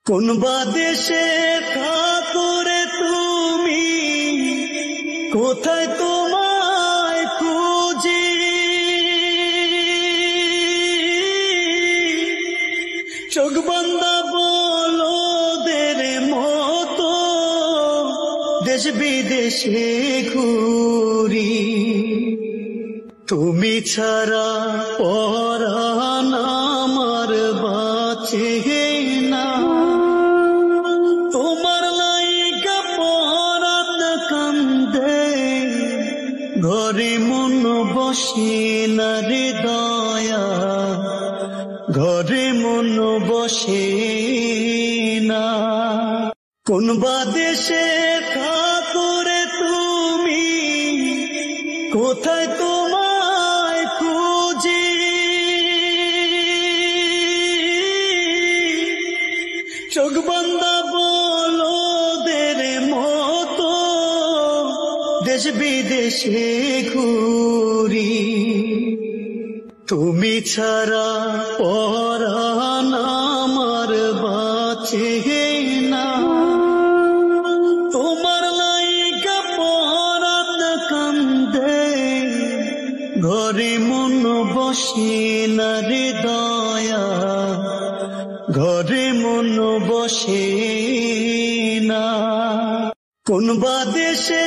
কোন বাদেশে ঠাকুরে তুমি, কোথায় তোমায় খুঁজি, চোখ বান্ধা বলদের মতো দেশ বিদেশে ঘুরি। তুমি ছাড়া পরাণ আমার বাঁচে না, তোমার লাইগা পরাণ কান্দে, ঘরে মন বসে না রে দয়া, ঘরে মন বসে না। কোন বাদেশে ঠাকুরে তুমি, কোথায় তোমায় খুঁজি, চোখ বান্ধা বলদের মতো দেশ বিদেশে ঘুরি। তুমি ছাড়া পরাণ আমার বাঁচে না, তোমার লাইগা পরাণ কান্দে, ঘরে মন বসে না রে দয়া, ঘরে মন বসে না। কোন বাদেশে